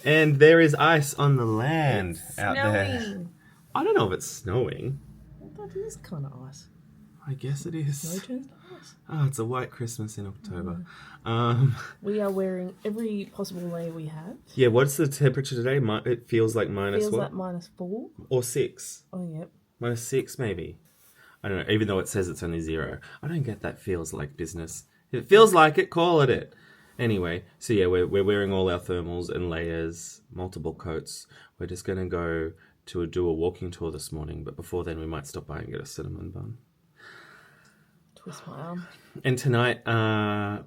And there is ice on the land out there. Snowing. I don't know if it's snowing. That is kind of ice. I guess it is. Snow turns to ice. Oh, it's a white Christmas in October. We are wearing every possible layer we have. Yeah, what's the temperature today? It feels like minus Feels what? like -4. Or 6. Oh, yep. -6 maybe. I don't know, even though it says it's only 0. I don't get that feels like business. If it feels like it, call it it. Anyway, so yeah, we're wearing all our thermals and layers, multiple coats. We're just going to go to do a walking tour this morning, but before then we might stop by and get a cinnamon bun. Twist my arm. And tonight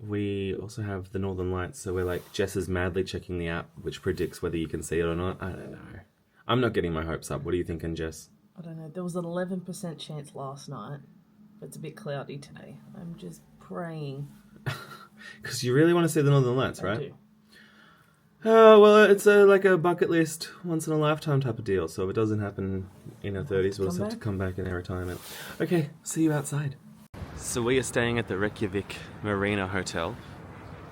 we also have the Northern Lights, so we're like, Jess is madly checking the app, which predicts whether you can see it or not. I don't know. I'm not getting my hopes up. What are you thinking, Jess? I don't know. There was an 11% chance last night, but it's a bit cloudy today. I'm just praying. Because you really want to see the Northern Lights, right? I do. Oh, well, it's like a bucket list, once in a lifetime type of deal. So if it doesn't happen in our 30s, we'll just have to come back in our retirement. Okay, see you outside. So we are staying at the Reykjavík Marina Hotel,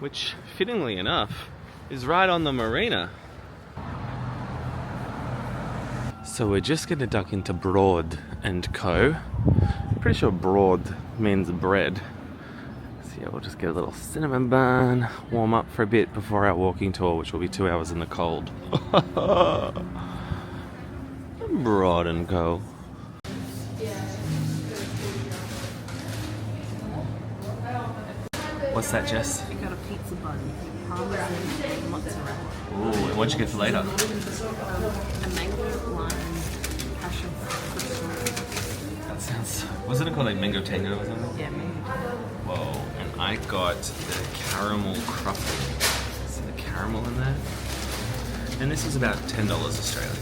which, fittingly enough, is right on the marina. So we're just going to duck into Broad & Co. Pretty sure broad means bread. So yeah, we'll just get a little cinnamon bun, warm up for a bit before our walking tour, which will be 2 hours in the cold. Broad & Co. What's that, Jess? We got a pizza bun, parmesan and mozzarella. Ooh, and what'd you get for later? A mango lime passion fruit. That sounds... Wasn't it called like mango tango or something? Yeah, mango. Whoa, and I got the caramel truffle. Is there caramel in there? And this was about $10 Australian.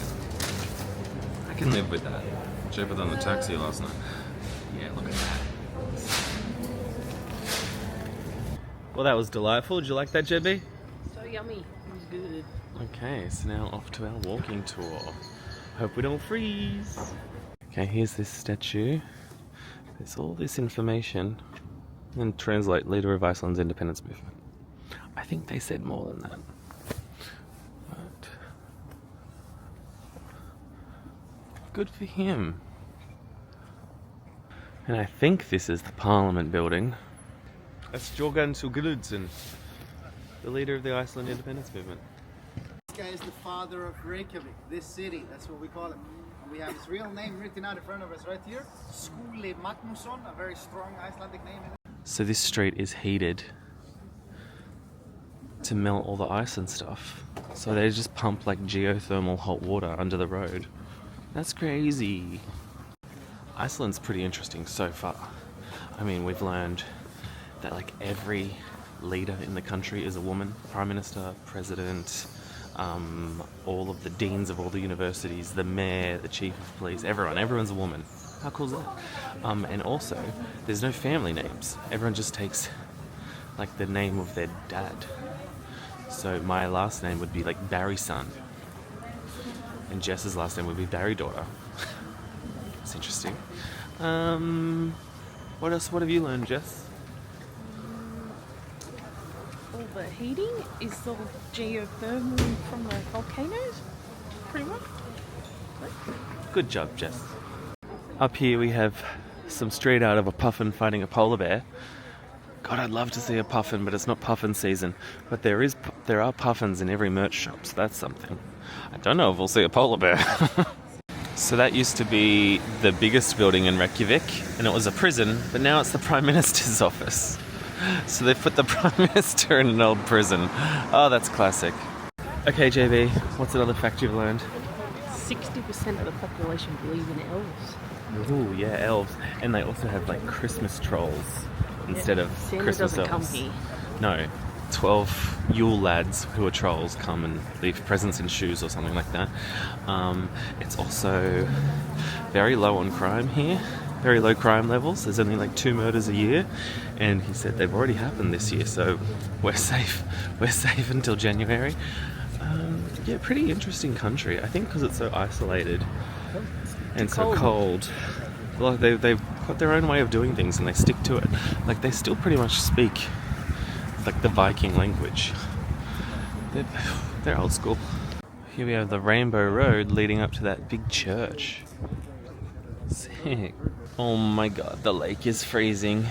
I can live with that. Cheaper than the taxi last night. Yeah, look at that. Well, that was delightful. Did you like that, JB? So yummy. It was good. Okay, so now off to our walking tour. Hope we don't freeze. Okay, here's this statue. There's all this information. And translate, leader of Iceland's independence movement. I think they said more than that. But good for him. And I think this is the Parliament building. That's Jorgan Sigurdsson, the leader of the Iceland independence movement. This guy is the father of Reykjavík, this city, that's what we call it. And we have his real name written out in front of us right here. Skúli Magnússon, a very strong Icelandic name. So this street is heated to melt all the ice and stuff. So they just pump like geothermal hot water under the road. That's crazy. Iceland's pretty interesting so far. I mean, we've learned that like every leader in the country is a woman. Prime Minister, President, all of the deans of all the universities, the mayor, the chief of police, everyone's a woman. How cool is that? And also, there's no family names. Everyone just takes like the name of their dad. So my last name would be like Barry son, and Jess's last name would be Barry daughter. It's interesting. What else? What have you learned, Jess? All the heating is sort of geothermal from the volcanoes, pretty much. Good job, Jess. Up here we have some street art of a puffin fighting a polar bear. God, I'd love to see a puffin, but it's not puffin season. But there are puffins in every merch shop, so that's something. I don't know if we'll see a polar bear. So that used to be the biggest building in Reykjavík, and it was a prison, but now it's the Prime Minister's office. So they put the Prime Minister in an old prison. Oh, that's classic. Okay, JB, what's another fact you've learned? 60% of the population believe in elves. Ooh, yeah, elves. And they also have like Christmas trolls instead of Santa Christmas doesn't elves. come here. No, 12 Yule lads who are trolls come and leave presents in shoes or something like that. It's also very low on crime here. Very low crime levels. There's only like 2 murders a year, and he said they've already happened this year, so we're safe. We're safe until January. Yeah, pretty interesting country. I think because it's so isolated and so cold. Well, they've got their own way of doing things, and they stick to it. Like they still pretty much speak like the Viking language. They're old school. Here we have the Rainbow Road leading up to that big church. Sick. Oh my god, the lake is freezing.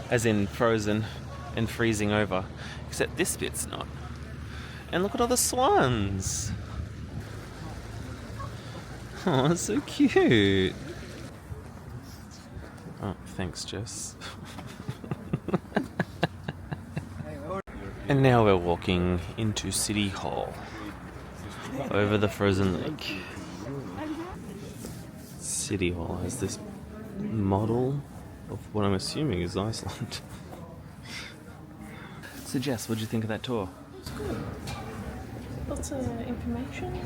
As in frozen and freezing over. Except this bit's not. And look at all the swans. Oh, that's so cute. Oh, thanks, Jess. And now we're walking into City Hall. Over the frozen lake. City Hall has this model of what I'm assuming is Iceland. So Jess, what did you think of that tour? It's good. Lots of information.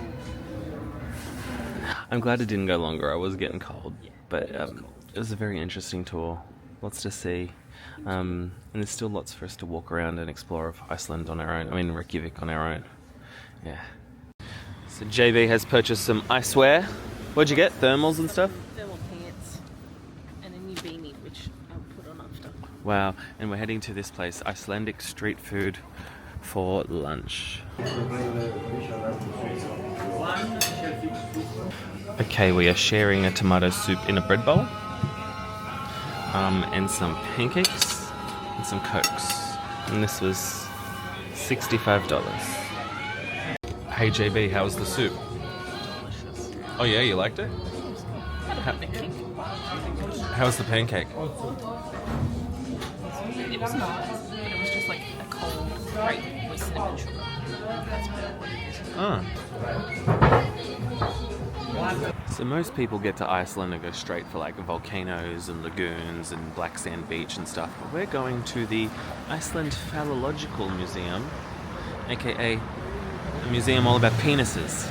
I'm glad it didn't go longer. I was getting cold, but it was a very interesting tour. Lots to see, and there's still lots for us to walk around and explore of Iceland on our own. I mean Reykjavík on our own. Yeah. So JB has purchased some icewear. What'd you get? Thermals and stuff? Thermal pants and a new beanie, which I'll put on after. Wow, and we're heading to this place, Icelandic Streetfood, for lunch. Okay, we are sharing a tomato soup in a bread bowl, and some pancakes, and some Cokes. And this was $65. Hey JB, how was the soup? Delicious. Oh yeah, you liked it? Had a bit of a kick. How was the pancake? It was nice, but it was just like a cold grape with cinnamon sugar. That's about what it is. So most people get to Iceland and go straight for like volcanoes and lagoons and black sand beach and stuff, but we're going to the Icelandic Phallological Museum, aka a museum all about penises.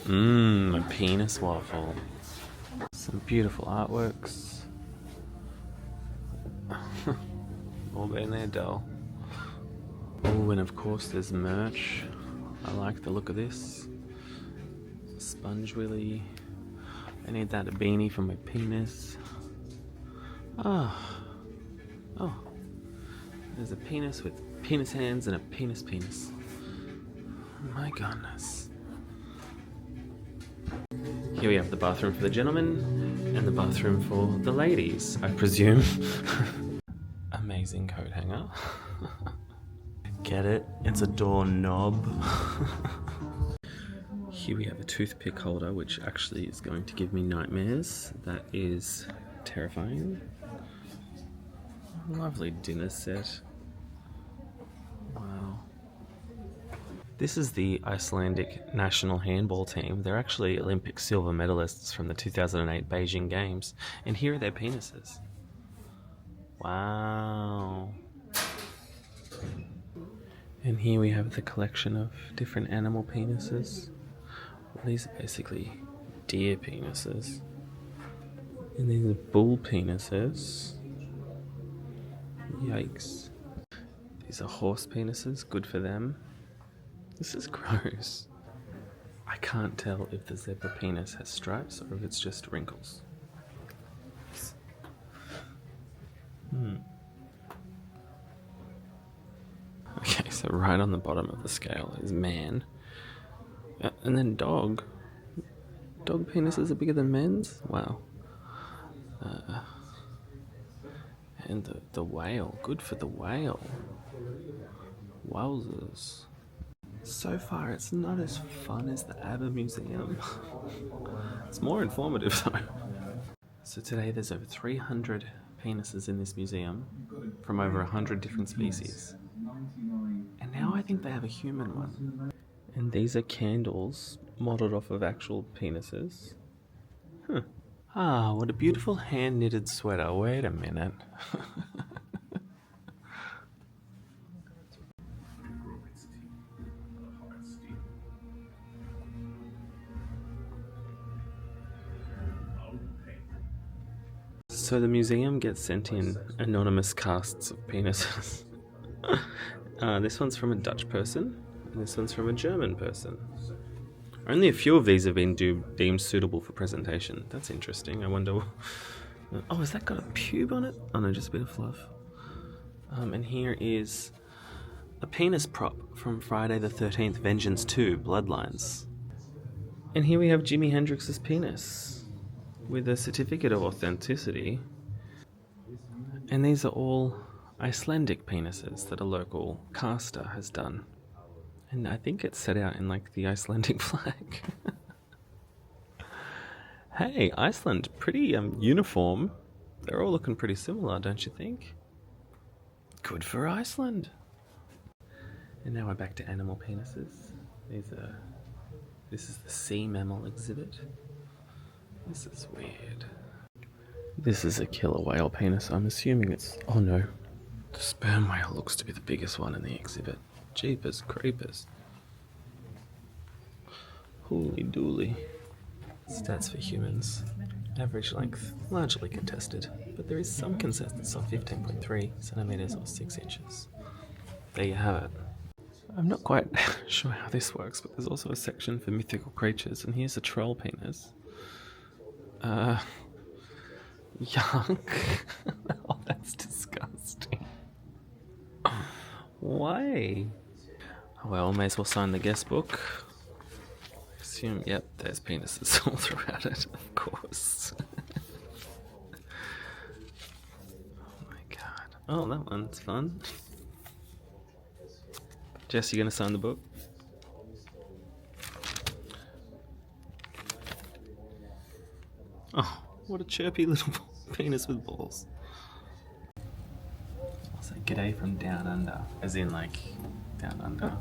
A penis waffle. Some beautiful artworks. All been there, doll. Oh, and of course there's merch. I like the look of this. Sponge willy. I need that, a beanie for my penis. Oh. There's a penis with penis hands and a penis. Oh my goodness. Here we have the bathroom for the gentlemen and the bathroom for the ladies, I presume. Amazing coat hanger. Get it? It's a door knob. Here we have a toothpick holder, which actually is going to give me nightmares. That is terrifying. Lovely dinner set. Wow. This is the Icelandic national handball team. They're actually Olympic silver medalists from the 2008 Beijing Games. And here are their penises. Wow. And here we have the collection of different animal penises. Well, these are basically deer penises. And these are bull penises. Yikes. These are horse penises, good for them. This is gross. I can't tell if the zebra penis has stripes or if it's just wrinkles. Okay, so right on the bottom of the scale is man. And then dog. Dog penises are bigger than men's? Wow. And the whale. Good for the whale. Wowzers. So far, it's not as fun as the ABBA Museum. It's more informative though. So today there's over 300 penises in this museum from over 100 different species. And now I think they have a human one. And these are candles modelled off of actual penises. Huh. Ah, what a beautiful hand-knitted sweater. Wait a minute. So the museum gets sent in anonymous casts of penises. This one's from a Dutch person, and this one's from a German person. Only a few of these have been deemed suitable for presentation. That's interesting. I wonder... Oh, has that got a pube on it? Oh no, just a bit of fluff. And here is a penis prop from Friday the 13th Vengeance 2 Bloodlines. And here we have Jimi Hendrix's penis with a certificate of authenticity. And these are all Icelandic penises that a local caster has done. And I think it's set out in like the Icelandic flag. Hey, Iceland, pretty uniform. They're all looking pretty similar, don't you think? Good for Iceland. And now we're back to animal penises. This is the sea mammal exhibit. This is weird. This is a killer whale penis. I'm assuming it's... Oh no. The sperm whale looks to be the biggest one in the exhibit. Jeepers creepers. Holy dooly. Stats for humans. Average length, largely contested, but there is some consensus of 15.3 centimeters or 6 inches. There you have it. I'm not quite sure how this works, but there's also a section for mythical creatures, and here's a troll penis. Yuck. Oh, that's disgusting. Why? Well, may as well sign the guest book. I assume, yep, there's penises all throughout it, of course. Oh my god. Oh, that one's fun. Jess, you gonna sign the book? Oh, what a chirpy little penis with balls. I'll say g'day from down under, as in like down under.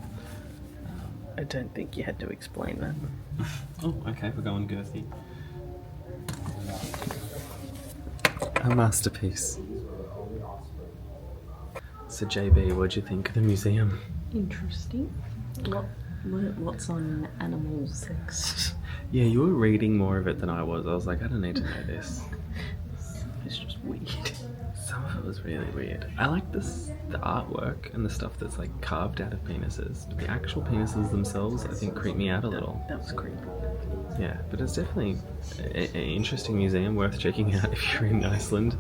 I don't think you had to explain that. Oh, okay, we're going girthy. A masterpiece. So JB, what'd you think of the museum? Interesting. What's on animal sex? Yeah, you were reading more of it than I was. I was like, I don't need to know this. It's just weird. Some of it was really weird. I like the artwork and the stuff that's like carved out of penises. But the actual penises themselves, I think, creep me out a little. That was creepy. Yeah, but it's definitely an interesting museum worth checking out if you're in Iceland.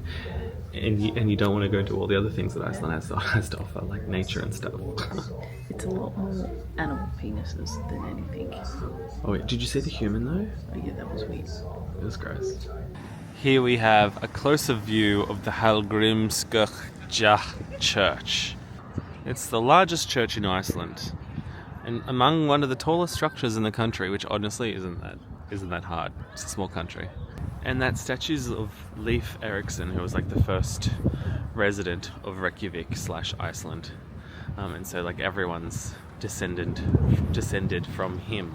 And you don't want to go to all the other things that Iceland has to offer, like nature and stuff. It's a lot more animal penises than anything. Oh wait, did you see the human though? Oh yeah, that was weird. It was gross. Here we have a closer view of the Hallgrímskirkja church. It's the largest church in Iceland, and among one of the tallest structures in the country, which honestly isn't that hard. It's a small country. And that statues of Leif Erikson, who was like the first resident of Reykjavík / Iceland. And so like everyone's descended from him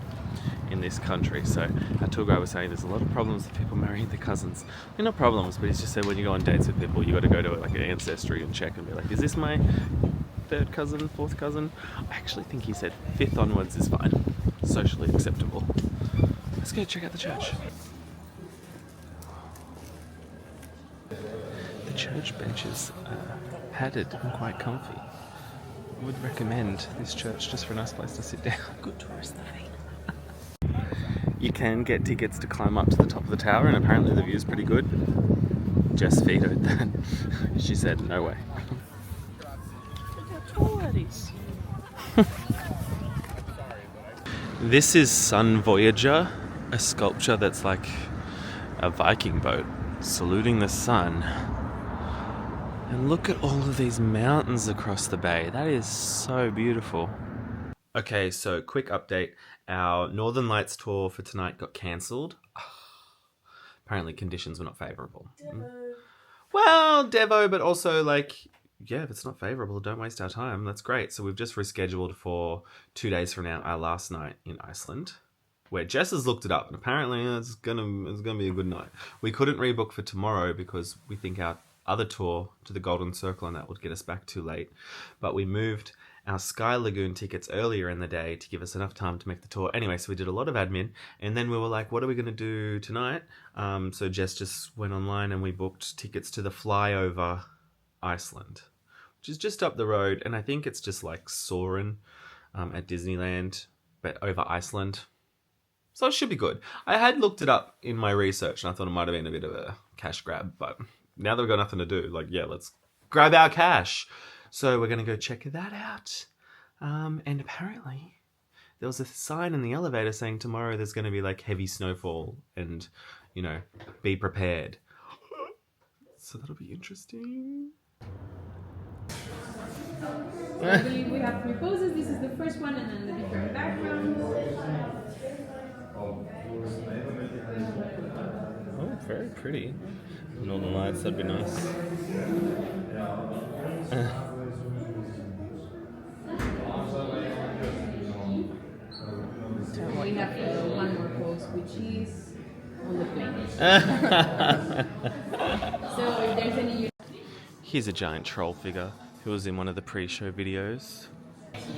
in this country. So our tour guide was saying there's a lot of problems with people marrying their cousins. They're not problems, but he's just said when you go on dates with people, you got to go to like an ancestry and check and be like, is this my third cousin, fourth cousin? I actually think he said fifth onwards is fine, socially acceptable. Let's go check out the church. The church benches are padded and quite comfy. I would recommend this church just for a nice place to sit down. Good tourist thing. You can get tickets to climb up to the top of the tower, and apparently the view's pretty good. Jess vetoed that. She said no way. Look how tall that is. This is Sun Voyager, a sculpture that's like a Viking boat saluting the sun. And look at all of these mountains across the bay. That is so beautiful. Okay, so quick update. Our Northern Lights tour for tonight got cancelled. Apparently conditions were not favourable. Well, Devo, but also like, yeah, if it's not favourable, don't waste our time. That's great. So we've just rescheduled for 2 days from now, our last night in Iceland, where Jess has looked it up, and apparently it's gonna be a good night. We couldn't rebook for tomorrow because we think our other tour to the Golden Circle and that would get us back too late. But we moved our Sky Lagoon tickets earlier in the day to give us enough time to make the tour. Anyway, so we did a lot of admin, and then we were like, what are we going to do tonight? So Jess just went online and we booked tickets to the FlyOver Iceland, which is just up the road, and I think it's just like Soarin' at Disneyland, but over Iceland. So it should be good. I had looked it up in my research, and I thought it might have been a bit of a cash grab, but now that we've got nothing to do, like, yeah, let's grab our cash. So we're going to go check that out. And apparently there was a sign in the elevator saying tomorrow there's going to be like heavy snowfall and, you know, be prepared. So that'll be interesting. I believe we have 3 poses. This is the first one, and then the different backgrounds. Oh, very pretty. Northern Lights, that'd be nice. We have one more pose, which is on the plane. So if there's any... Here's a giant troll figure who was in one of the pre-show videos.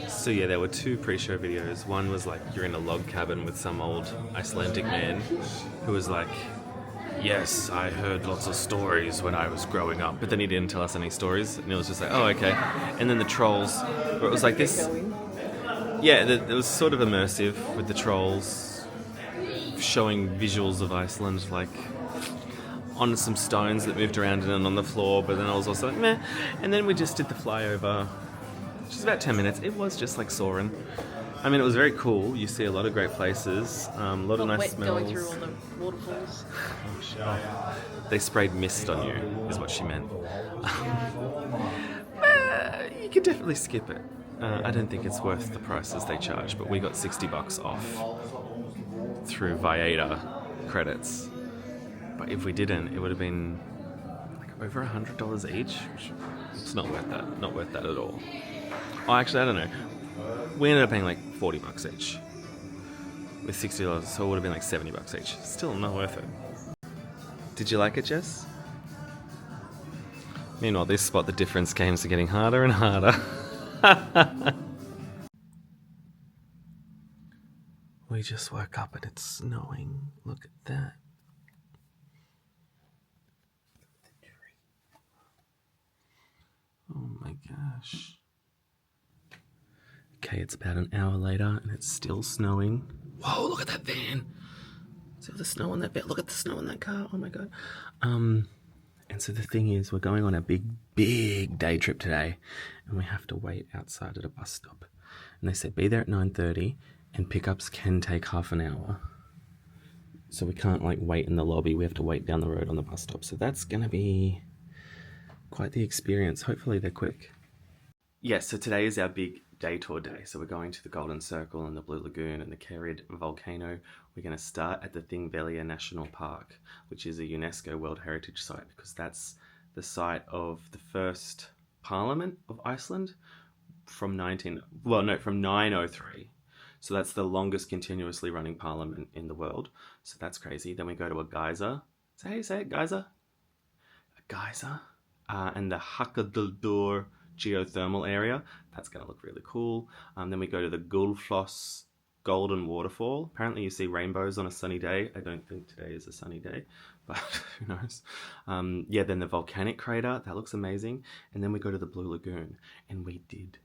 So yeah, there were 2 pre-show videos. One was like you're in a log cabin with some old Icelandic man who was like, yes, I heard lots of stories when I was growing up, but then he didn't tell us any stories, and it was just like, oh, okay. And then the trolls, where it was like this, yeah, it was sort of immersive with the trolls showing visuals of Iceland, like on some stones that moved around and on the floor, but then I was also like, meh. And then we just did the flyover, which is about 10 minutes. It was just like soaring. I mean, it was very cool. You see a lot of great places, a lot of nice smells. Going through all the waterfalls. Oh, they sprayed mist on you, is what she meant. You could definitely skip it. I don't think it's worth the prices they charge, but we got $60 off through Viator credits. But if we didn't, it would have been like over $100 each. It's not worth that. Not worth that at all. Oh, actually, I don't know. We ended up paying like $40 each with $60, so it would have been like $70 each. Still not worth it. Did you like it, Jess? Meanwhile, this spot, the difference games are getting harder and harder. We just woke up and it's snowing. Look at that. Oh my gosh. Okay, it's about an hour later and it's still snowing. Whoa, look at that van. See all the snow on that van? Look at the snow on that car. Oh my god. And so the thing is, we're going on a big day trip today, and we have to wait outside at a bus stop. And they said be there at 9:30, and pickups can take half an hour. So we can't like wait in the lobby. We have to wait down the road on the bus stop. So that's gonna be quite the experience. Hopefully they're quick. Yes, so today is our big day tour day. So we're going to the Golden Circle and the Blue Lagoon and the Kerið volcano. We're going to start at the Þingvellir National Park, which is a UNESCO World Heritage Site, because that's the site of the first Parliament of Iceland from 903. So that's the longest continuously running parliament in the world. So that's crazy. Then we go to a geyser. Say how you say it, geyser? A geyser. And the Hallgrímskirkja geothermal area. That's going to look really cool. Then we go to the Gullfoss golden waterfall. Apparently you see rainbows on a sunny day. I don't think today is a sunny day, but who knows. Yeah, then the volcanic crater. That looks amazing. And then we go to the Blue Lagoon. And we did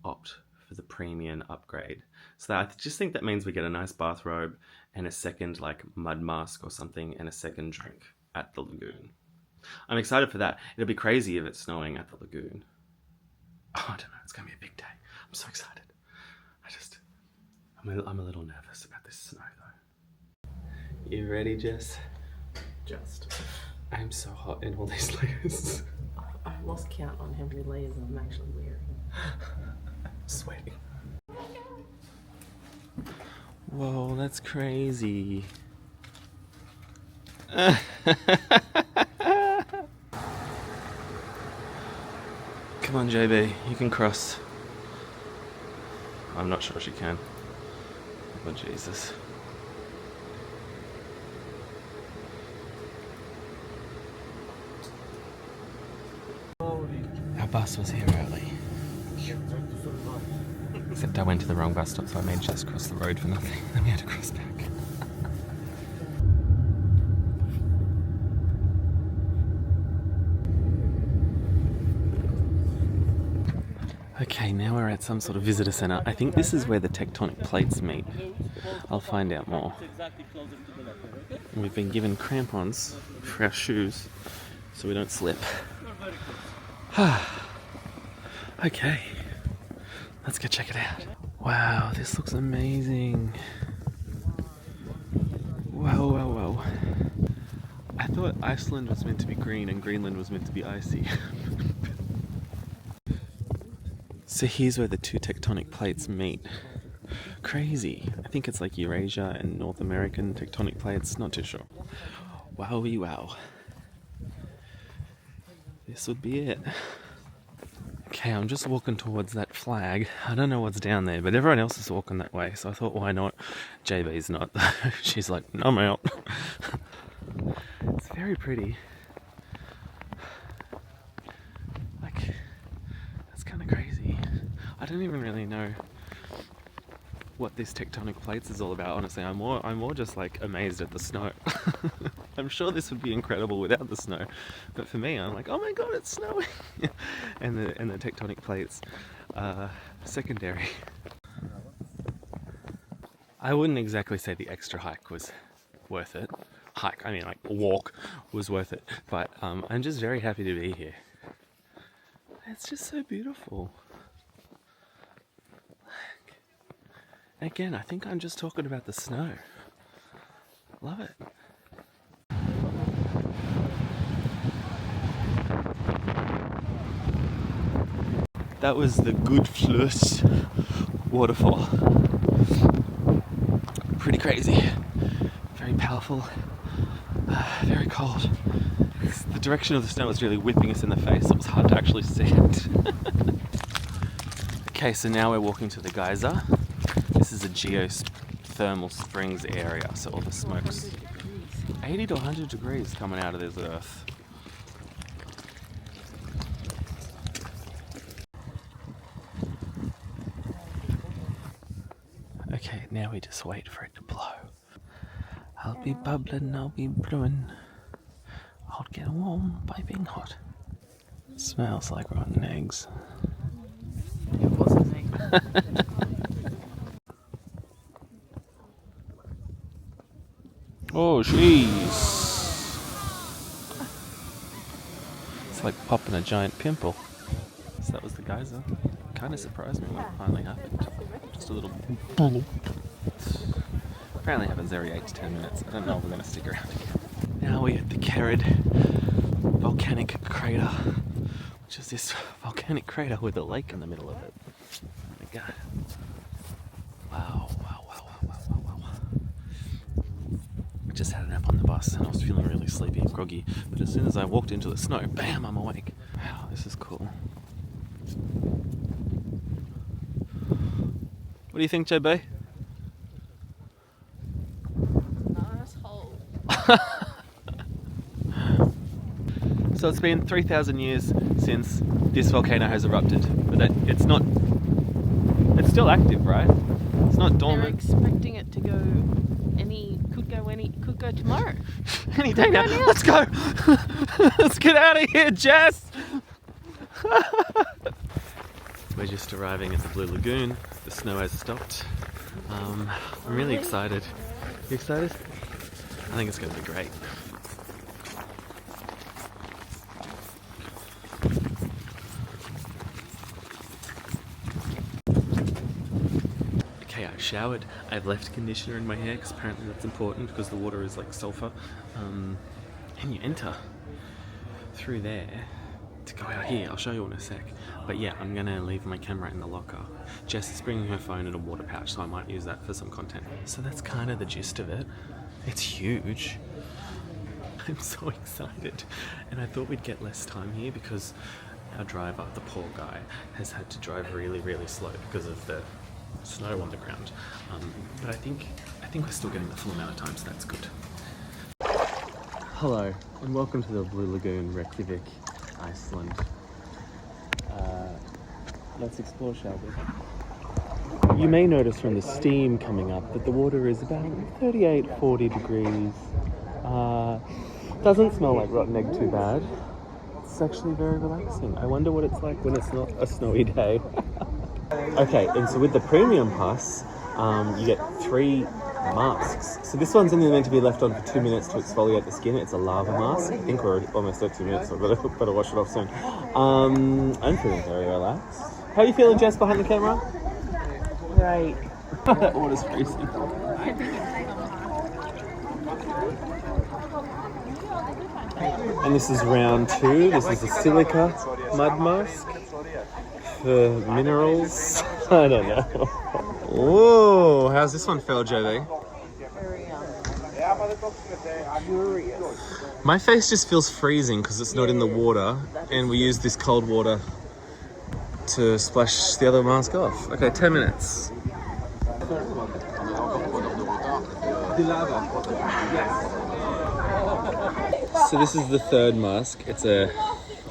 opt for the premium upgrade. So I just think that means we get a nice bathrobe and a second like mud mask or something and a second drink at the lagoon. I'm excited for that. It'll be crazy if it's snowing at the lagoon. Oh, I don't know. It's going to be a big day. I'm so excited. I'm a little nervous about this snow though. You ready, Jess? Just. I'm so hot in all these layers. I've lost count on how many layers I'm actually wearing. I'm sweating. Whoa, that's crazy. Come on, JB, you can cross. I'm not sure she can. Oh, Jesus. Our bus was here early. Except I went to the wrong bus stop, so I made Jess cross the road for nothing. Then we had to cross back. Okay, now we're at some sort of visitor centre. I think this is where the tectonic plates meet. I'll find out more. We've been given crampons for our shoes so we don't slip. Okay, Let's go check it out. Wow, this looks amazing. Whoa, whoa, whoa. I thought Iceland was meant to be green and Greenland was meant to be icy. So here's where the two tectonic plates meet. Crazy. I think it's like Eurasia and North American tectonic plates, not too sure. Wowie wow. This would be it. Okay, I'm just walking towards that flag. I don't know what's down there, but everyone else is walking that way, so I thought, why not? JB's not. She's like, no, I'm out. It's very pretty. Like, that's kind of crazy. I don't even really know what this tectonic plates is all about, honestly. I'm more just like amazed at the snow. I'm sure this would be incredible without the snow, but for me, I'm like, oh my god, it's snowing. and the tectonic plates are secondary. I wouldn't exactly say the extra hike was worth it. I mean like walk was worth it, but I'm just very happy to be here. It's just so beautiful. Again, I think I'm just talking about the snow. Love it. That was the Gullfoss waterfall. Pretty crazy. Very powerful. Very cold. The direction of the snow was really whipping us in the face. It was hard to actually see it. Okay, so now we're walking to the geyser. This is a geothermal springs area, so all the smoke's 80 to 100 degrees coming out of this earth. Okay, now we just wait for it to blow. I'll be bubbling, I'll be brewing. I'll get warm by being hot. It smells like rotten eggs. It wasn't me. Oh, jeez. It's like popping a giant pimple. So that was the geyser. Kind of surprised me when it finally happened. Just a little. Apparently happens every 8 to 10 minutes. I don't know if we're going to stick around here. Now we're at the Kerið volcanic crater, which is this volcanic crater with a lake in the middle of it. Oh my god. Wow, wow, wow, wow, wow, wow, wow. I just had a nap on the bus and I was feeling really sleepy and groggy, but as soon as I walked into the snow, bam, I'm awake. Wow, this is cool. What do you think, JB? So it's been 3,000 years since this volcano has erupted, but it's still active, right? It's not dormant. They're expecting it to go could go tomorrow. Any day now. Let's go. Let's get out of here, Jess. We're just arriving at the Blue Lagoon. The snow has stopped. I'm really excited. You excited? I think it's going to be great. Okay, I've showered. I've left conditioner in my hair because apparently that's important because the water is like sulfur. And you enter through there to go out here. I'll show you in a sec. But yeah, I'm gonna leave my camera in the locker. Jess is bringing her phone in a water pouch, so I might use that for some content. So that's kind of the gist of it. It's huge. I'm so excited. And I thought we'd get less time here because our driver, the poor guy, has had to drive really, really slow because of the snow on the ground. But I think we're still getting the full amount of time, so that's good. Hello, and welcome to the Blue Lagoon, Reykjavík, Iceland. Let's explore, shall we? You may notice from the steam coming up that the water is about 38-40 degrees. Doesn't smell like rotten egg too bad. It's actually very relaxing. I wonder what it's like when it's not a snowy day. Okay, and so with the premium pass, you get 3 masks. So this one's only meant to be left on for 2 minutes to exfoliate the skin. It's a lava mask. I think we're almost at 2 minutes, so I better wash it off soon. I'm feeling very relaxed. How are you feeling, Jess, behind the camera? Right. That water's freezing. And this is round 2. This is a silica mud mask for minerals. I don't know. Whoa, how's this one feel, JV? My face just feels freezing because it's not in the water, and we use this cold water to splash the other mask off. Okay, 10 minutes. So this is the third mask. It's a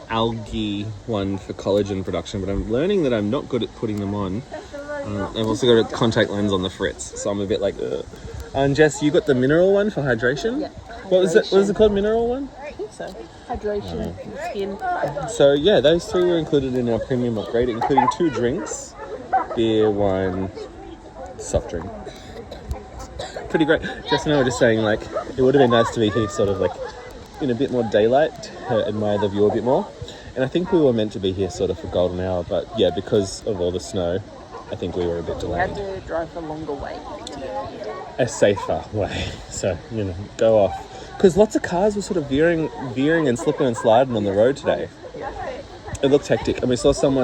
algae one for collagen production, but I'm learning that I'm not good at putting them on. I've also got a contact lens on the fritz, so I'm a bit like, ugh. And Jess, you got the mineral one for hydration? Yeah. What was it? What is it called? Mineral one? I think so. Hydration, skin. So yeah, those 3 were included in our premium upgrade, including 2 drinks, beer, wine, soft drink. Pretty great. Jess and I were just saying, like, it would have been nice to be here sort of like in a bit more daylight to admire the view a bit more. And I think we were meant to be here sort of for golden hour, but yeah, because of all the snow, I think we were a bit delayed. We had to drive a longer way. A safer way. So, you know, go off. Because lots of cars were sort of veering and slipping and sliding on the road today. It looked hectic. And we saw some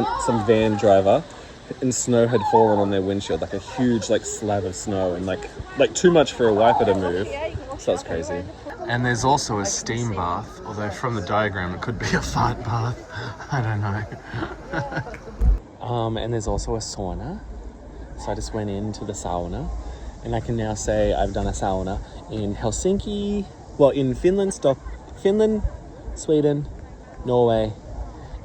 van driver, and snow had fallen on their windshield, like a huge like slab of snow, and like too much for a wiper to move. So that's crazy. And there's also a steam bath, although from the diagram it could be a fart bath. I don't know. And there's also a sauna. So I just went into the sauna, and I can now say I've done a sauna in Helsinki, well, in Finland, Sweden, Norway,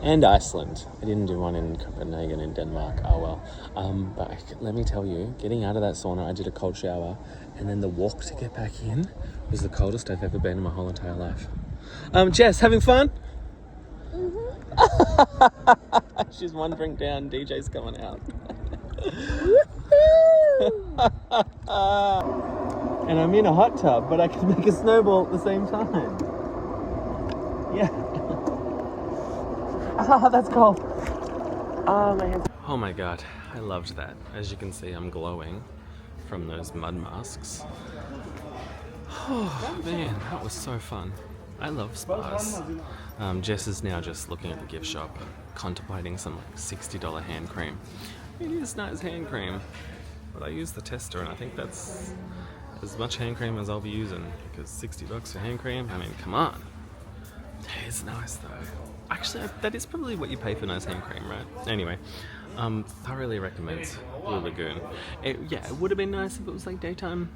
and Iceland. I didn't do one in Copenhagen in Denmark. Oh well. But let me tell you, getting out of that sauna, I did a cold shower, and then the walk to get back in was the coldest I've ever been in my whole entire life. Jess, having fun? Mm-hmm. She's 1 drink down, DJ's coming out. And I'm in a hot tub, but I can make a snowball at the same time. Yeah. That's cold. Oh, my hands. Oh my god, I loved that. As you can see, I'm glowing from those mud masks. Oh man, that was so fun. I love spas. Jess is now just looking at the gift shop, contemplating some like $60 hand cream. It is nice hand cream, but I use the tester, and I think that's as much hand cream as I'll be using, because $60 for hand cream, I mean, come on. It's nice though. Actually, that is probably what you pay for nice hand cream, right? Anyway, thoroughly recommend Blue Lagoon. It would have been nice if it was like daytime,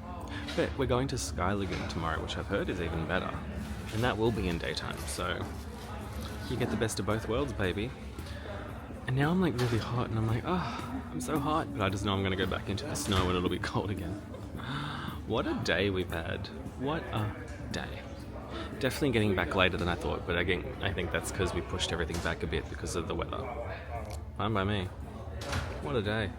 but we're going to Sky Lagoon tomorrow, which I've heard is even better, and that will be in daytime, so you get the best of both worlds, baby. And now I'm like really hot, and I'm like, oh, I'm so hot, but I just know I'm gonna go back into the snow and it'll be cold again. What a day we've had. What a day. Definitely getting back later than I thought, but again, I think that's because we pushed everything back a bit because of the weather. Fine by me. What a day.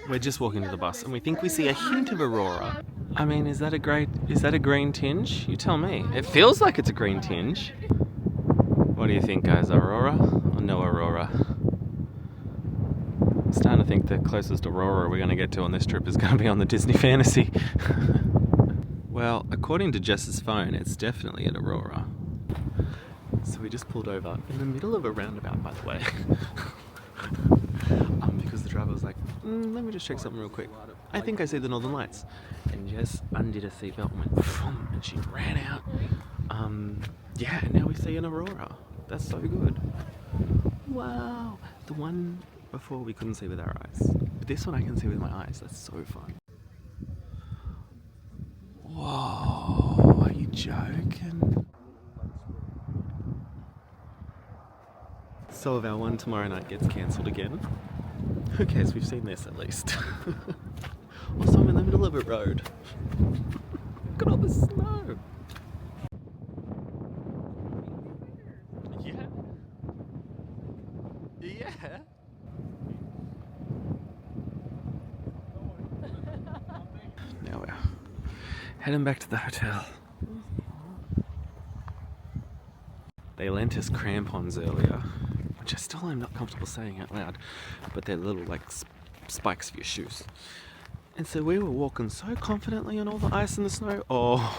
We're just walking to the bus and we think we see a hint of aurora. I mean, is that a green tinge? You tell me. It feels like it's a green tinge. What do you think, guys? Aurora or no aurora? I'm starting to think the closest aurora we're going to get to on this trip is going to be on the Disney Fantasy. Well, according to Jess's phone, it's definitely an aurora. So we just pulled over in the middle of a roundabout, by the way. Because the driver was like, let me just check something real quick. I think I see the Northern Lights. And Jess undid her seatbelt and went, vroom, and she ran out. Yeah, and now we see an aurora. That's so good. Wow. The one before we couldn't see with our eyes. But this one I can see with my eyes. That's so fun. Whoa, are you joking? So if our one tomorrow night gets cancelled again, who cares? We've seen this at least. Also, I'm in the middle of a road. Look at all the snow. Yeah. Yeah. Now we're heading back to the hotel. They lent us crampons earlier. which I still am not comfortable saying out loud, but they're little like spikes for your shoes. And so we were walking so confidently on all the ice and the snow. Oh,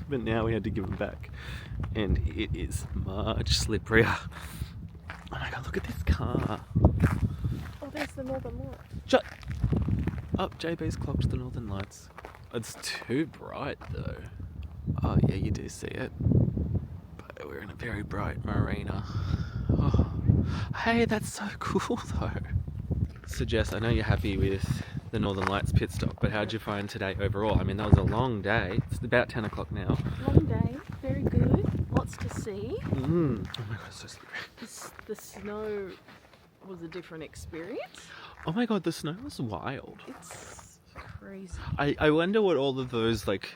but now we had to give them back, and it is much slipperier. Oh my god, look at this car. Oh, there's the Northern Lights. Shut up, JB's clocked the Northern Lights. It's too bright though. Oh yeah, you do see it. But we're in a very bright marina. Oh. Hey, that's so cool though. So Jess, I know you're happy with the Northern Lights pit stop, but how'd you find today overall? I mean, that was a long day. It's about 10 o'clock now. Long day, very good. Lots to see. Oh my god, it's so slippery. The snow was a different experience. Oh my god, the snow was wild. It's crazy. I wonder what all of those like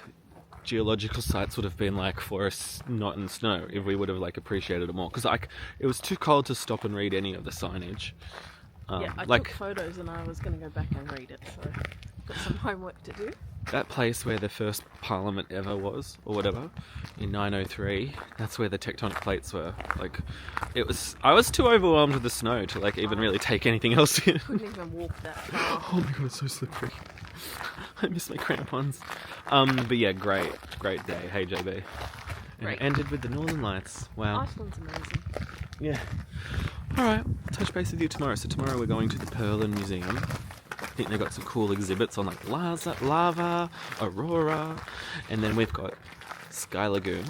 geological sites would have been like for us not in snow if we would have like appreciated it more, because like it was too cold to stop and read any of the signage. Yeah, I took photos and I was going to go back and read it, so I've got some homework to do. That place where the first parliament ever was, or whatever, in 903, that's where the tectonic plates were. Like, I was too overwhelmed with the snow to like even really take anything else in. Couldn't even walk that far. Oh my god, it's so slippery. I miss my crampons. But yeah, great day. Hey JB. And Great. it ended with the Northern Lights. Wow. Iceland's amazing. Yeah. Alright, I'll touch base with you tomorrow. So tomorrow we're going to the Perlin Museum. I think they've got some cool exhibits on like lava, aurora, and then we've got Sky Lagoon,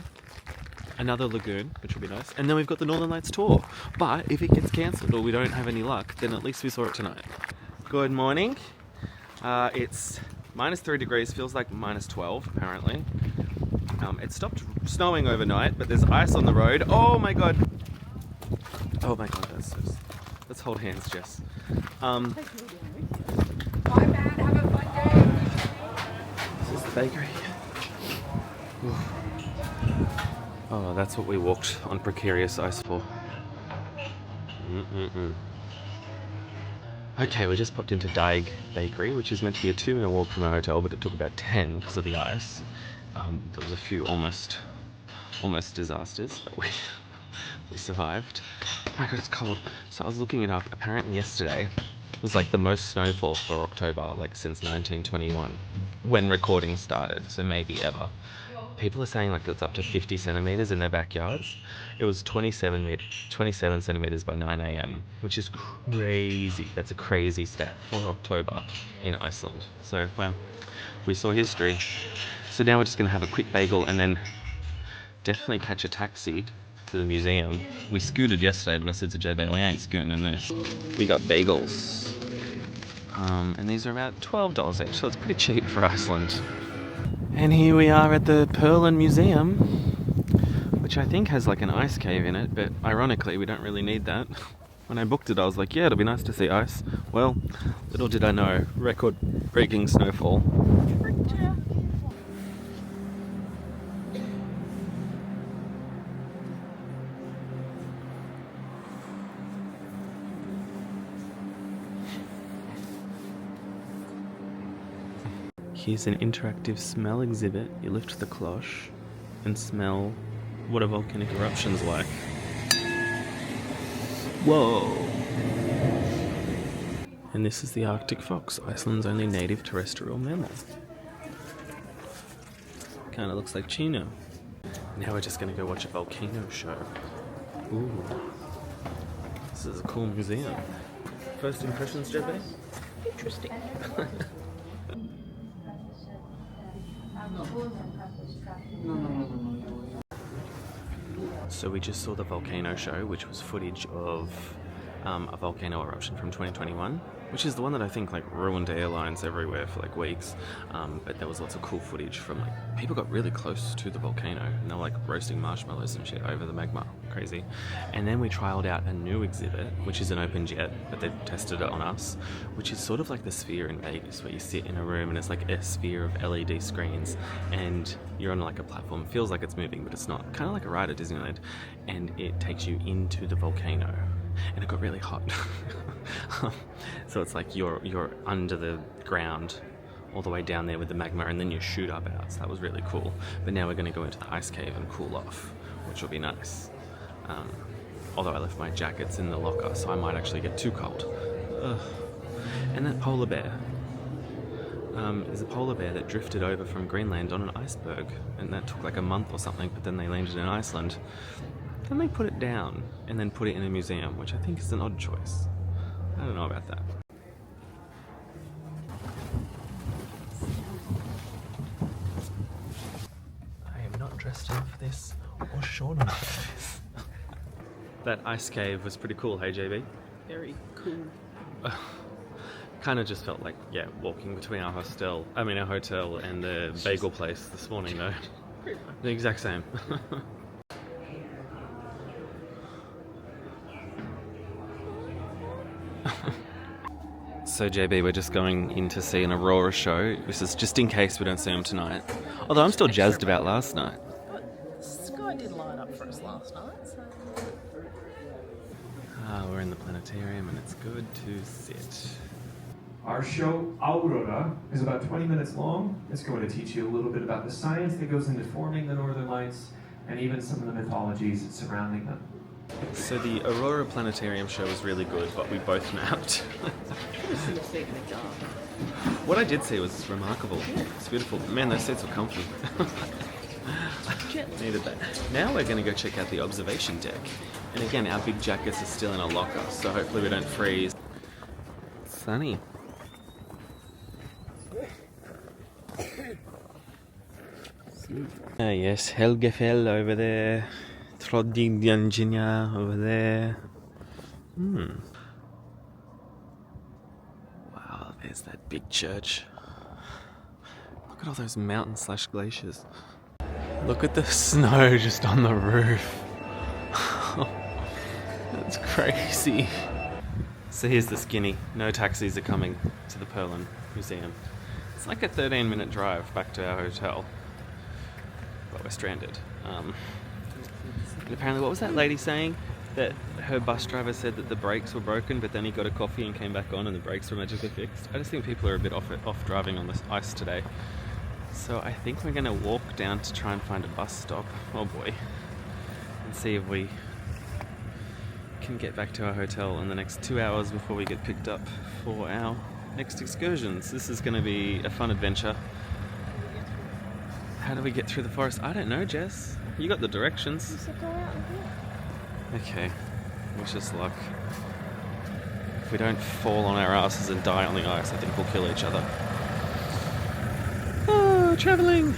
another lagoon, which will be nice, and then we've got the Northern Lights tour. But if it gets cancelled or we don't have any luck, then at least we saw it tonight. Good morning. It's -3 degrees, feels like -12 apparently. It stopped snowing overnight, but there's ice on the road. Oh my god. Oh my god, let's hold hands, Jess. Bye, Matt. Have a fun day. This is the bakery. Ooh. Oh, that's what we walked on precarious ice for. Okay, we just popped into Daig Bakery, which is meant to be a 2-minute walk from our hotel, but it took about 10 because of the ice. There was a few almost disasters, but we survived. Oh my god, it's cold. So I was looking it up. Apparently yesterday was like the most snowfall for October, like since 1921, when recording started, so maybe ever. People are saying like it's up to 50 centimeters in their backyards. It was 27 centimeters by 9 a.m, which is crazy. That's a crazy stat for October in Iceland. So, well, we saw history. So now we're just gonna have a quick bagel and then definitely catch a taxi to the museum. We scooted yesterday, but I said to JB, we ain't scooting in this. We got bagels. And these are about $12 each, so it's pretty cheap for Iceland. And here we are at the Perlin Museum, which I think has like an ice cave in it, but ironically we don't really need that. When I booked it I was like, yeah, it'll be nice to see ice. Well, little did I know, record-breaking snowfall. Here's an interactive smell exhibit. You lift the cloche and smell what a volcanic eruption's like. Whoa! And this is the Arctic fox, Iceland's only native terrestrial mammal. Kinda looks like Chino. Now we're just gonna go watch a volcano show. Ooh. This is a cool museum. First impressions, JB? Interesting. So we just saw the volcano show, which was footage of a volcano eruption from 2021, which is the one that I think like ruined airlines everywhere for like weeks. But there was lots of cool footage from like people got really close to the volcano and they were like roasting marshmallows and shit over the magma. Crazy. And then we trialed out a new exhibit, which isn't opened yet, but they tested it on us, which is sort of like the Sphere in Vegas, where you sit in a room and it's like a sphere of LED screens and you're on like a platform. It feels like it's moving, but it's not. Kind of like a ride at Disneyland, and it takes you into the volcano. And it got really hot. So it's like you're under the ground all the way down there with the magma, and then you shoot up out. So that was really cool. But now we're going to go into the ice cave and cool off, which will be nice. Although I left my jackets in the locker, so I might actually get too cold. Ugh. And that polar bear is a polar bear that drifted over from Greenland on an iceberg, and that took like a month or something, but then they landed in Iceland. Then they put it down and then put it in a museum, which I think is an odd choice. I don't know about that. I am not dressed enough for this or short enough for this. That ice cave was pretty cool, hey JB? Very cool. Kind of just felt like, yeah, walking between our hotel and the bagel place this morning though. Pretty much. The exact same. So JB, we're just going in to see an aurora show. This is just in case we don't see them tonight. Although I'm still jazzed about last night. But Sky did light up for us last night, so... We're in the planetarium and it's good to sit. Our show, Aurora, is about 20 minutes long. It's going to teach you a little bit about the science that goes into forming the northern lights and even some of the mythologies surrounding them. So the Aurora Planetarium show was really good, but we both napped. What I did see was remarkable. It's beautiful. Man, those seats were comfy. Needed that. Now we're going to go check out the observation deck. And again, our big jackets are still in a locker, so hopefully we don't freeze. It's sunny. Yes, Helgafell over there. Trodingjanja over there. Wow, there's that big church. Look at all those mountains/glaciers. Look at the snow just on the roof. That's crazy. So here's the skinny. No taxis are coming to the Perlin Museum. It's like a 13-minute drive back to our hotel. But we're stranded. And apparently, what was that lady saying? That her bus driver said that the brakes were broken, but then he got a coffee and came back on and the brakes were magically fixed. I just think people are a bit off driving on this ice today. So I think we're going to walk down to try and find a bus stop. Oh boy. And see if we can get back to our hotel in the next 2 hours before we get picked up for our next excursions. This is going to be a fun adventure. How do we get through the forest? I don't know, Jess. You got the directions. Okay. Wish us luck. If we don't fall on our asses and die on the ice, I think we'll kill each other. Oh, travelling!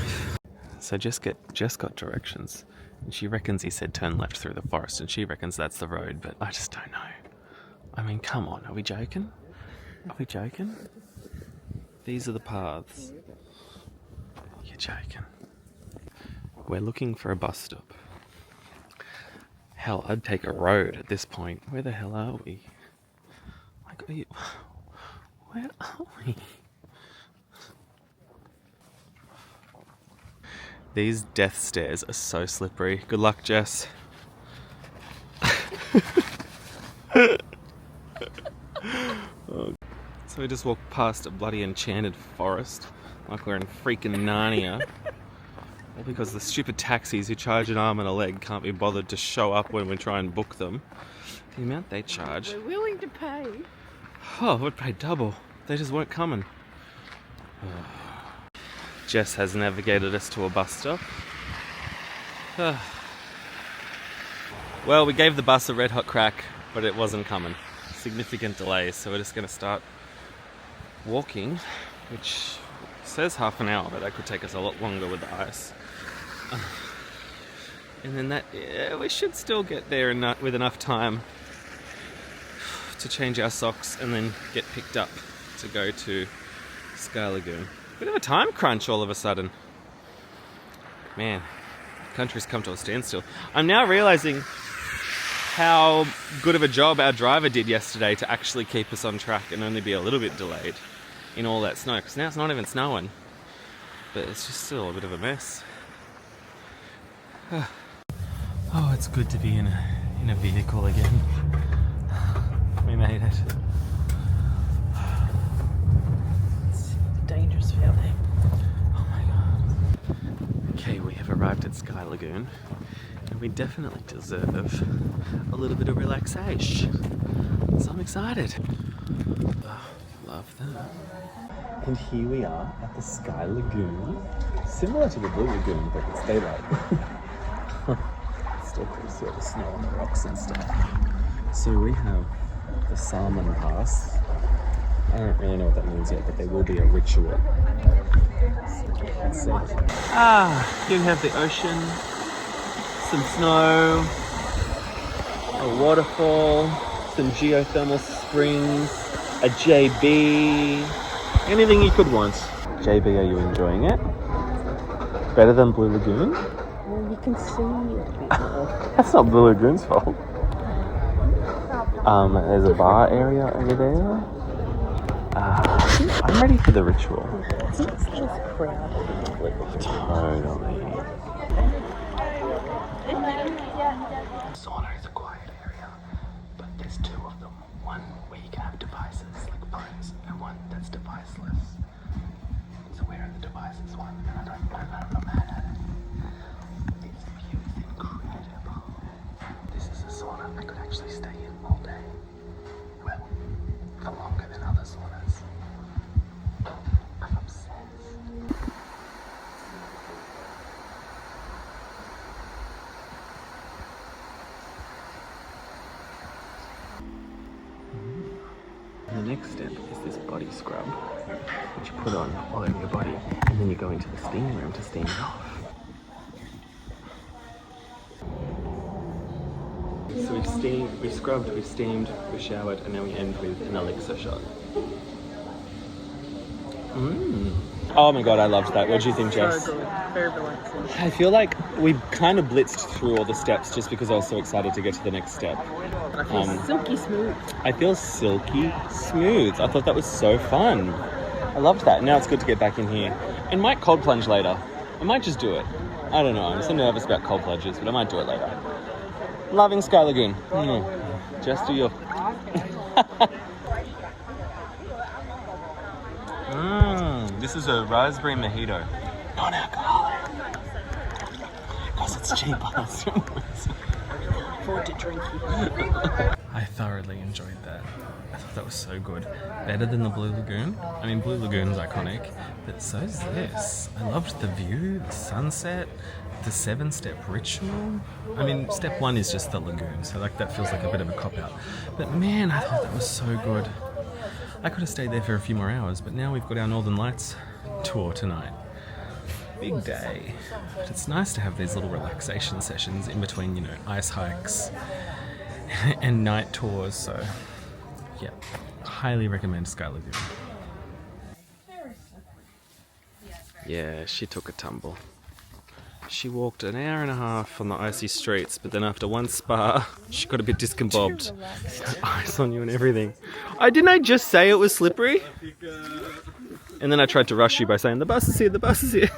So Jess got directions. And she reckons he said turn left through the forest, and she reckons that's the road, but I just don't know. I mean, come on, are we joking? Are we joking? These are the paths. You're joking. We're looking for a bus stop. Hell, I'd take a road at this point. Where the hell are we? Like, where are we? These death stairs are so slippery. Good luck, Jess. So we just walked past a bloody enchanted forest, like we're in freaking Narnia. All because the stupid taxis who charge an arm and a leg can't be bothered to show up when we try and book them. The amount they charge. We're willing to pay. Oh, we'd pay double. They just weren't coming. Jess has navigated us to a bus stop. Well, we gave the bus a red hot crack, but it wasn't coming. Significant delays, so we're just going to start walking, which says half an hour, but that could take us a lot longer with the ice. And then we should still get there with enough time to change our socks and then get picked up to go to Sky Lagoon. Bit of a time crunch all of a sudden. Man, the country's come to a standstill. I'm now realizing how good of a job our driver did yesterday to actually keep us on track and only be a little bit delayed in all that snow, because now it's not even snowing, but it's just still a bit of a mess. Oh, it's good to be in a vehicle again. We made it. It's dangerous out there. Oh my god. Okay, we have arrived at Sky Lagoon, and We definitely deserve a little bit of relaxation. So I'm excited. Oh, love that. And here we are at the Sky Lagoon. Similar to the Blue Lagoon, but it's daylight. Still pretty see all the snow on the rocks and stuff. So we have the Salmon Pass. I don't really know what that means yet, but there will be a ritual. So here we have the ocean, some snow, a waterfall, some geothermal springs, a JB, anything you could want. JB, are you enjoying it? Better than Blue Lagoon? Well, you can see it a bit more. That's not Blue Lagoon's fault. There's a bar area over there. I'm ready for the ritual. I think it's less crowded. Totally. Sauna is a quiet area, but there's two of them. One where you can have devices like phones, and one that's deviceless. So we're in the devices one, and I don't know mad at it. This view is incredible. This is a sauna I could actually stay in all day. Well, for longer than other saunas. I'm obsessed. The next step is this body scrub, which you put on all over your body, and then you go into the steam room to steam it off. So we've steamed, we've scrubbed, we've steamed, we've showered, and now we end with an elixir shot. Oh my god, I loved that. What do you think, Jess? So good. Very relaxing. I feel like we kind of blitzed through all the steps just because I was so excited to get to the next step. I feel silky smooth. I feel silky smooth. I thought that was so fun. I loved that. Now it's good to get back in here. And might cold plunge later. I might just do it. I don't know. I'm so nervous about cold plunges, but I might do it later. Loving Sky Lagoon. Just do your... This is a raspberry mojito. Non-alcoholic. Because it's cheaper. Forward to drinking. I thoroughly enjoyed that. I thought that was so good. Better than the Blue Lagoon. I mean, Blue Lagoon's iconic, but so is this. I loved the view, the sunset, the 7-step ritual. I mean, step 1 is just the lagoon, so like that feels like a bit of a cop-out. But man, I thought that was so good. I could have stayed there for a few more hours, but now we've got our Northern Lights tour tonight. Big day. But it's nice to have these little relaxation sessions in between, you know, ice hikes and night tours, so yeah, highly recommend Sky Lagoon. Yeah, she took a tumble. She walked an hour and a half on the icy streets, but then after one spa, she got a bit discombobulated. Ice on you and everything. Didn't I just say it was slippery? And then I tried to rush you by saying, the bus is here, the bus is here.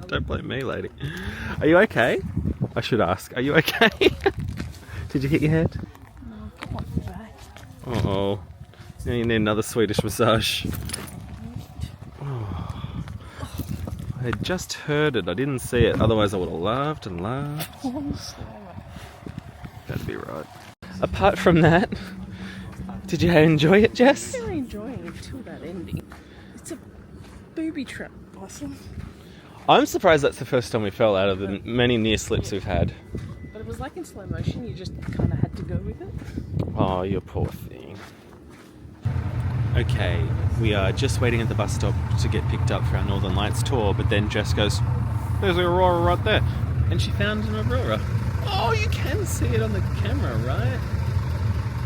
Don't blame me, lady. Are you okay? I should ask, are you okay? Did you hit your head? No, come on back. Uh-oh. Now you need another Swedish massage. I had just heard it, I didn't see it, otherwise I would have laughed and laughed. That'd be right. Apart from that, did you enjoy it, Jess? I'm really enjoying it until that ending. It's a booby trap, Iceland. I'm surprised that's the first time we fell out of the many near slips we've had. But it was like in slow motion, you just kind of had to go with it. Oh, you poor thing. Okay, we are just waiting at the bus stop to get picked up for our Northern Lights tour, but then Jess goes, there's an aurora right there. And she found an aurora. Oh, you can see it on the camera, right?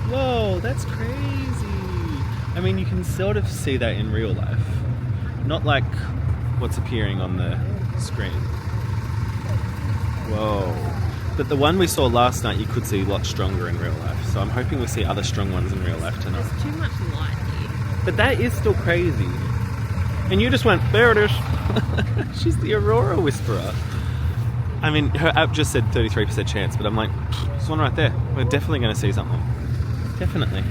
Whoa, that's crazy. I mean, you can sort of see that in real life. Not like what's appearing on the screen. Whoa. But the one we saw last night, you could see a lot stronger in real life. So I'm hoping we see other strong ones in real life tonight. There's too much light here. But that is still crazy. And you just went, there it is. She's the Aurora Whisperer. I mean, her app just said 33% chance, but I'm like, there's one right there. We're definitely going to see something. Definitely.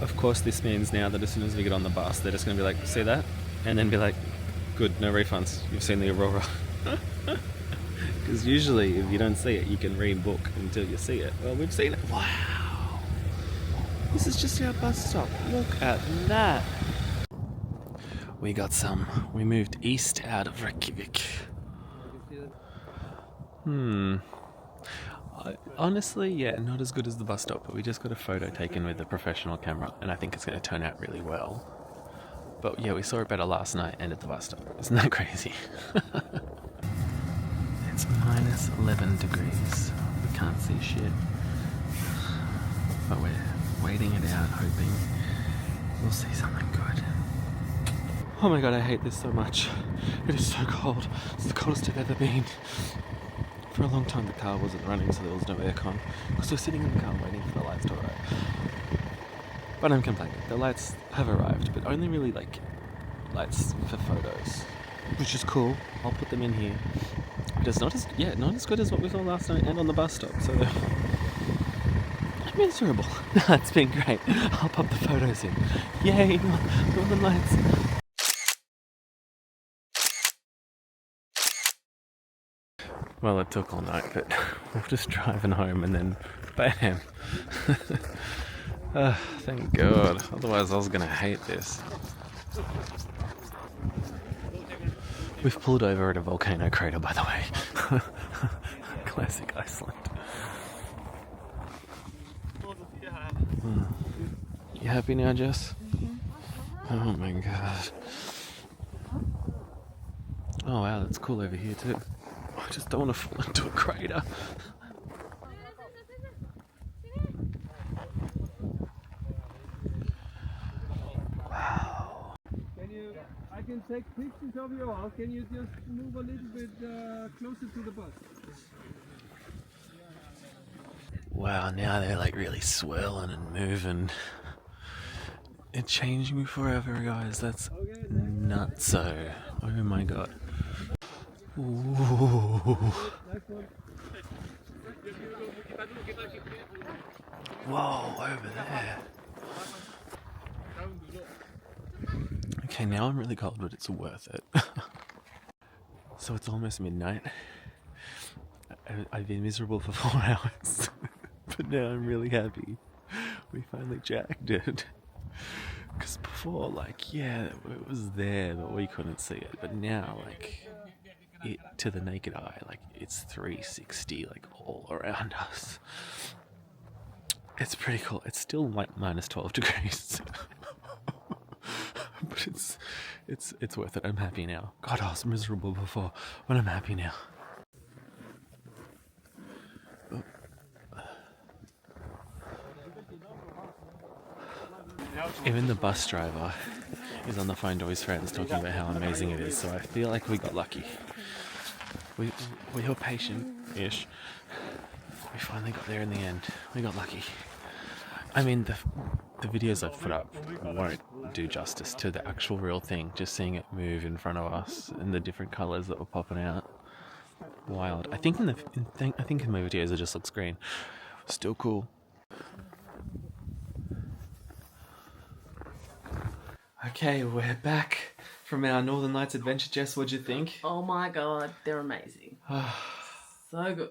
Of course, this means now that as soon as we get on the bus, they're just going to be like, see that? And then be like, good, no refunds. You've seen the Aurora. Because usually if you don't see it, you can rebook until you see it. Well, we've seen it. Wow. This is just our bus stop. Look at that. We moved east out of Reykjavík. Honestly, yeah, not as good as the bus stop, but we just got a photo taken with a professional camera, and I think it's going to turn out really well. But yeah, we saw it better last night and at the bus stop. Isn't that crazy? It's minus 11 degrees. We can't see shit. But we're waiting it out, hoping we'll see something good. Oh my god, I hate this so much. It is so cold. It's the coldest I've ever been. For a long time the car wasn't running, so there was no aircon. Because we're sitting in the car waiting for the lights to arrive. But I'm complaining. The lights have arrived, but only really like lights for photos, which is cool. I'll put them in here. But it's not as good as what we saw last night and on the bus stop. So I'm miserable. No, it's been great. I'll pop the photos in. Yay! Northern Lights. Well, it took all night, but we're just driving home and then bam. Thank God. Otherwise I was gonna hate this. We've pulled over at a volcano crater, by the way. Classic Iceland. You happy now, Jess? Oh my God. Oh wow, that's cool over here too. I just don't want to fall into a crater. Wow. I can take pictures of your house. Can you just move a little bit closer to the bus? Wow, now they're like really swirling and moving. It changed me forever, guys. That's nutso. Oh my God. Ooh. Whoa, over there. Okay, now I'm really cold, but it's worth it. So it's almost midnight. I've been miserable for 4 hours. But now I'm really happy. We finally jacked it. Because before, like, yeah, it was there, but we couldn't see it. But now, like, it to the naked eye, like, it's 360, like, all around us. It's pretty cool. It's still like minus 12 degrees. But it's worth it. I'm happy now. God, I was miserable before, but I'm happy now. Even the bus driver is on the phone to his friends talking about how amazing it is, so I feel like we got lucky. We were patient-ish. We finally got there in the end. We got lucky. I mean, the videos I've put up won't do justice to the actual real thing. Just seeing it move in front of us and the different colours that were popping out. Wild. I think in my videos it just looks green. Still cool. Okay, we're back from our Northern Lights adventure. Jess, what'd you think? Oh my God, they're amazing. So good.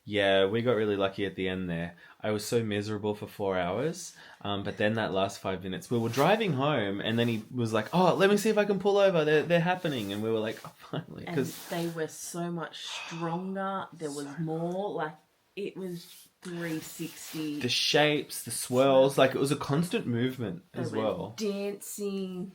Yeah, we got really lucky at the end there. I was so miserable for 4 hours, but then that last 5 minutes, we were driving home, and then he was like, "Oh, let me see if I can pull over. They're happening," and we were like, "Oh, finally!" And they were so much stronger. There was more. Like it was 360. The shapes, the swirls, like it was a constant movement They as were well. dancing.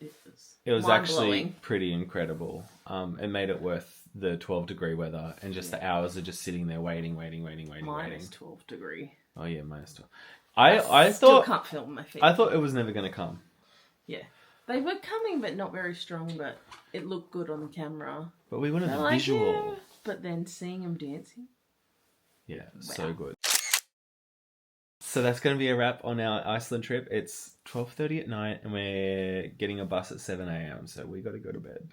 It was actually mind-blowing. pretty incredible. It made it worth the 12-degree weather and just the hours of just sitting there waiting. Minus 12 degree. Oh yeah, minus 12. I still can't feel my feet. I thought it was never going to come. Yeah. They were coming, but not very strong, but it looked good on camera. But we wanted the Like, visual. yeah, but then seeing them dancing. Yeah, so good. So that's going to be a wrap on our Iceland trip. It's 12:30 at night and we're getting a bus at 7 a.m. So we got to go to bed.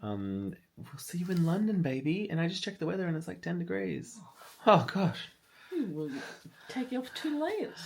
We'll see you in London, baby. And I just checked the weather and it's like 10 degrees. Oh, gosh. We'll take you off 2 layers.